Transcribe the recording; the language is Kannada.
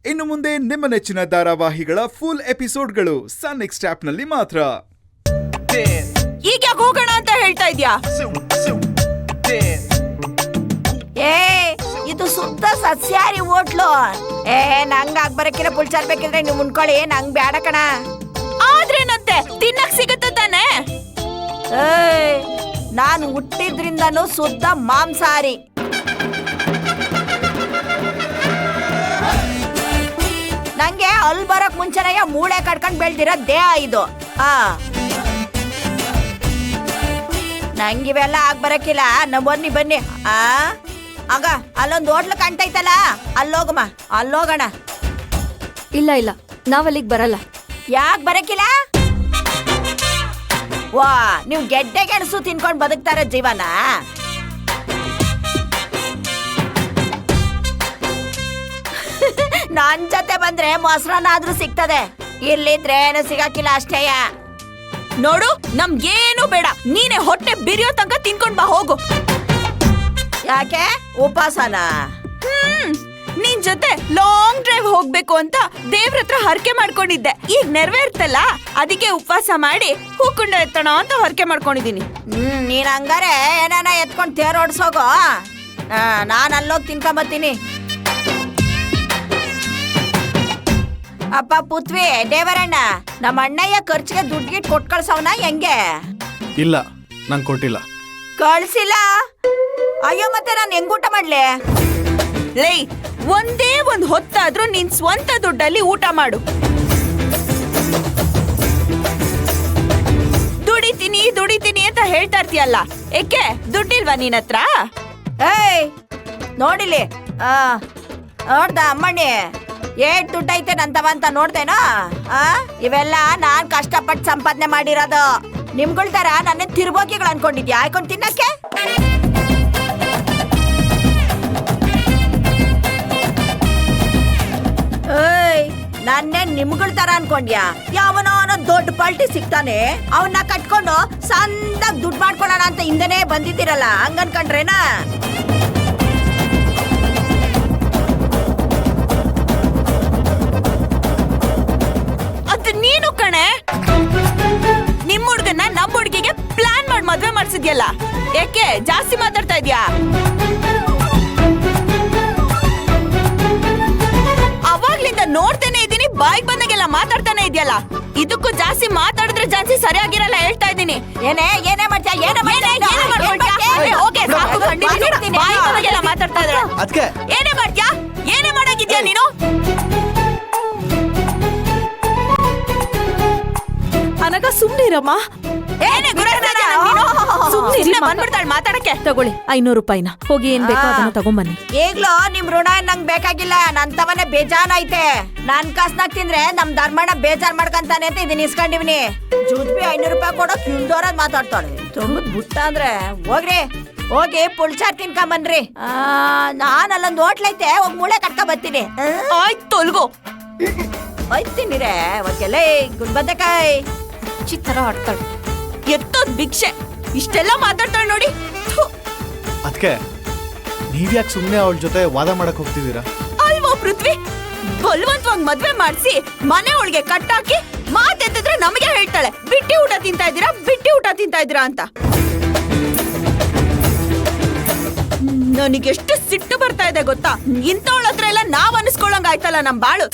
ಇನ್ನು ಮುಂದೆ ನಿಮ್ಮ ನೆಚ್ಚಿನ ಧಾರಾವಾಹಿಗಳ ಫುಲ್ ಎಪಿಸೋಡ್ಗಳು ಸನ್ ನೆಕ್ಸ್ಟ್ ಆಪ್ನಲ್ಲಿ ಮಾತ್ರ. ಈಗ ಯಾಕೆ ಹೋಗೋಣ ಅಂತ ಹೇಳ್ತಾ ಇದ್ಯಾ? ಇದು ಶುದ್ಧ ಸಸ್ಯಾಹಾರಿ ಹೋಟ್ಲು. ನಂಗ ಆಗ್ಬರಕ್ಕಿಲ್ಲ ಪುಲ್ಚಾರ್ ಬೇಕಿದ್ರೆ ನೀವು ಮುಂಡ್ಕೊಳ್ಳಿ, ನಂಗ್ ಬ್ಯಾಡ ಕಣ. ಆದ್ರೇನಂತೆ ತಿನ್ನಕ್ ಸಿಗತ್ತೆ ತಾನೆ? ನಾನು ಹುಟ್ಟಿದ್ರಿಂದನೂ ಶುದ್ಧ ಮಾಂಸಾಹಾರಿ. ನಂಗೆ ಅಲ್ಲಿ ಬರಕ್ ಮುಂಚೆನೆಯ ಮೂಳೆ ಕಡ್ಕೊಂಡ್ ಬೆಳ್ದಿರೋ ದೇಹ ಇದು. ನಂಗಿವೆಲ್ಲ ಆಗ್ಬರಕ್ಕಿಲ್ಲ. ಬನ್ನಿ ಬನ್ನಿ. ಆಗ ಅಲ್ಲೊಂದು ಹೋಟ್ಲು ಕಾಣ್ತೈತಲ್ಲ, ಅಲ್ಲೋಗಮ್ಮ, ಅಲ್ಲೋಗೋಣ. ಇಲ್ಲ ಇಲ್ಲ, ನಾವಲ್ಲಿಗೆ ಬರಲ್ಲ. ಯಾಕೆ ಬರಕ್ಕಿಲ್ಲ? ವಾ, ನೀವು ಗೆಡ್ಡೆ ಗೆಣಸು ತಿನ್ಕೊಂಡ್ ಬದುಕ್ತಾರ ಜೀವನ. ನನ್ ಜೊತೆ ಬಂದ್ರೆ ಮೊಸರನ್ನಾದ್ರೂ ಸಿಗ್ತದೆ, ಇಲ್ಲಿದ್ರೆ ಏನು ಸಿಗಕ್ಕಿಲ್ಲ ಅಷ್ಟೇಯ. ನೋಡು, ನಮ್ಗೇನು ಬೇಡ, ನೀನೆ ಹೊಟ್ಟೆ ಬಿರಿಯೋ ತನಕ ತಿನ್ಕೊಂಡ್ ಬಾ, ಹೋಗು. ಯಾಕೆ ಉಪವಾಸನ? ನಿನ್ ಜೊತೆ ಲಾಂಗ್ ಡ್ರೈವ್ ಹೋಗ್ಬೇಕು ಅಂತ ದೇವ್ರ ಹತ್ರ ಹರಕೆ ಮಾಡ್ಕೊಂಡಿದ್ದೆ. ಈಗ ನೆರವೇರ್ತಲ್ಲ, ಅದಕ್ಕೆ ಉಪವಾಸ ಮಾಡಿ ಹೂಕುಂಡ ಎತ್ತಣ ಅಂತ ಹರಕೆ ಮಾಡ್ಕೊಂಡಿದೀನಿ. ನೀನ್ ಹಂಗಾರೆ ಏನಾನ ಎತ್ಕೊಂಡ್ ತೇರೋಡ್ಸೋಗೋ. ನಾನ್ ಅಲ್ಲೋಗಿ ತಿನ್ಕೊಂಬತ್ತೀನಿ. ಅಪ್ಪ ಪುತ್ವಿ, ದೇವರಣ್ಣ, ನಮ್ಮ ಅಣ್ಣಯ್ಯ ಖರ್ಚಿಗೆ ದುಡ್ಡಿಗಿಟ್ ಕೊಟ್ ಕಳ್ಸವನ ಹೆಂಗೆ? ಇಲ್ಲ, ನಂಗೆ ಕೊಟ್ಟಿಲ್ಲ. ಕಳ್ಸಿಲ್ಲ? ಅಯ್ಯೋ, ಮತ್ತೆ ನಾನು ಹೆಂಗ್ ಊಟ ಮಾಡ್ಲಿ? ಲೇ, ಒಂದೇ ಒಂದ್ ಹೊತ್ತಾದ್ರೂ ನಿನ್ ಸ್ವಂತ ದುಡ್ಡಲ್ಲಿ ಊಟ ಮಾಡು. ದುಡಿತೀನಿ ದುಡಿತೀನಿ ಅಂತ ಹೇಳ್ತಾ ಇರ್ತೀಯಲ್ಲ, ಏಕೆ ದುಡ್ಡಿಲ್ವಾ ನಿನ್ ಹತ್ರ? ನೋಡಿಲಿ, ನೋಡ್ದ ಅಮ್ಮಣ್ಣಿ, ಏಟ್ ದುಡ್ಡು ಐತೆ ನಂತವ ಅಂತ ನೋಡ್ತೇನೋ? ಇವೆಲ್ಲ ನಾನ್ ಕಷ್ಟಪಟ್ಟು ಸಂಪಾದನೆ ಮಾಡಿರೋದು. ನಿಮ್ಗಳ ತರ ನನ್ನ ತಿರ್ಬೋಕಿಗಳು ಅನ್ಕೊಂಡಿದ್ಯಾ ಹಾಕೊಂಡ್ ತಿನ್ನಕ್ಕೆ? ನನ್ನೇ ನಿಮ್ಗಳ ತರ ಅನ್ಕೊಂಡ್ಯಾ? ಯಾವನೋ ದೊಡ್ಡ ಪಾಲ್ಟಿ ಸಿಗ್ತಾನೆ, ಅವನ್ನ ಕಟ್ಕೊಂಡು ಸಂದಾಗ ದುಡ್ಡು ಮಾಡ್ಕೊಳ್ಳೋಣ ಅಂತ ಹಿಂದೆನೆ ಬಂದಿದ್ದೀರಲ್ಲ, ಹಂಗನ್ಕೊಂಡ್ರೇನಾ? ಅದು ನೀನು ಕಣೆ. ನಿಮ್ ಹುಡ್ಗನ್ನ ನಮ್ ಹುಡ್ಗಿಗೆ ಪ್ಲಾನ್ ಮಾಡಿ ಮದ್ವೆ ಮಾಡ್ಸಿದ್ಯಲ್ಲ, ಯಾಕೆ ಜಾಸ್ತಿ ಮಾತಾಡ್ತಾ ಇದ್ಯಾ? ಅವಾಗ್ಲಿಂದ ನೋಡ್ತೇನೆ ಇದೀನಿ, ಬಾಯಿಗೆ ಬಂದಾಗೆಲ್ಲ ಮಾತಾಡ್ತಾನೆ ಇದೆಯಲ್ಲ. ಇದಕ್ಕೂ ಜಾಸ್ತಿ ಮಾತಾಡಿದ್ರೆ ಜಾಸ್ತಿ ಸರಿಯಾಗಿರಲ್ಲ, ಹೇಳ್ತಾ ಇದ್ದೀನಿ. ಏನೇ ಮಾಡ್ತೀಯ? ಬಾಯಿಗೆ ಬಂದಾಗೆಲ್ಲ ಮಾತಾಡ್ತಾ ಇದ್ರೆ ಏನೇ ಮಾಡ್ತೀಯಾ? ಏನೇ ಮಾಡಾಗಿದ್ಯಾ ನೀನು? ಅನಗ ಸುಮ್ನಿರಮ್ಮ. ಏನೇ ಬಂದ್ಬಿಡ್ತಾಳೆ ಮಾತಾಡಕ್ಕೆ. ತಗೊಳ್ಳಿ 500 ರೂಪಾಯಿನ, ಹೋಗಿ ಏನ್ ಬೇಕೋ ಅದನ್ನ ತಗೊಂಬನ್ನಿ. ಈಗ್ಲೂ ನಿಮ್ ಋಣ ನಂಗ್ ಬೇಕಾಗಿಲ್ಲ, ನನ್ ತವನೇ ಬೇಜಾನ್ ಐತೆ. ನನ್ ಕಾಸ್ನಾಗ್ ತಿಂದ್ರೆ ನಮ್ ಧರ್ಮಣ್ಣ ಬೇಜಾರ್ ಮಾಡ್ಕಂತಾನೆ ಅಂತ ಇದನ್ನ ಇಸ್ಕೊಂಡಿವ್ನಿ. ಜುಜ್ಬಿ 500 ರೂಪಾಯಿ ಕೊಡೋಕ್ ಹಿಂದೋರದ್ ಮಾತಾಡ್ತಾಳೆ. ತುಂಬದ್ ಬುಟ್ಟ ಅಂದ್ರೆ ಹೋಗ್ರಿ, ಹೋಗಿ ಪುಲ್ಚಾರ್ ತಿನ್ಕೊಂಬನ್ರಿ. ನಾನ್ ಅಲ್ಲೊಂದ್ ಹೋಟ್ಲೈತೆ, ಹೋಗ್ ಮೂಳೆ ಕಟ್ಕ ಬರ್ತೀನಿ. ಆಯ್ತು, ತೊಲ್ಗೋ. ಹೋಯ್ತೀನಿರೇ ಅವಕ್ಕೆಲ್ಲ ಗುಂಡ್ಬದಕಾಯಿ ಚಿತ್ತರ ಆಡ್ತಾಳೆ. ಎತ್ತೋದ್ ಭಿಕ್ಷೆ, ಇಷ್ಟೆಲ್ಲ ಮಾತಾಡ್ತಾಳೆ ನೋಡಿ. ಅದಕ್ಕೆ ನೀವ್ಯಾಕೆ ಸುಮ್ಮನೆ ಅವಳ ಜೊತೆ ವಾದ ಮಾಡಕ್ ಹೋಗ್ತಿದ್ದೀರಾ? ಅಲ್ವೋ ಪೃಥ್ವಿ, ಬಲವಂತವಾಗಿ ಮದ್ವೆ ಮಾಡಿಸಿ ಮನೆ ಒಳಗೆ ಕಟ್ಟಾಕಿ ಮಾತೆತ್ತಿದ್ರೆ ನಮಗೆ ಹೇಳ್ತಾಳೆ, ಬಿಟ್ಟಿ ಊಟ ತಿಂತಾ ಇದ್ದೀರಾ, ಬಿಟ್ಟಿ ಊಟ ತಿಂತಾ ಇದ್ದೀರಾ ಅಂತ. ನನಗೆಷ್ಟು ಸಿಟ್ಟು ಬರ್ತಾ ಇದೆ ಗೊತ್ತಾ? ಇಂಥವಳ ಹತ್ರ ಎಲ್ಲ ನಾವ್ ಅನಿಸ್ಕೊಳ್ಳಂಗ ಆಯ್ತಲ್ಲ ನಮ್ ಬಾಳು.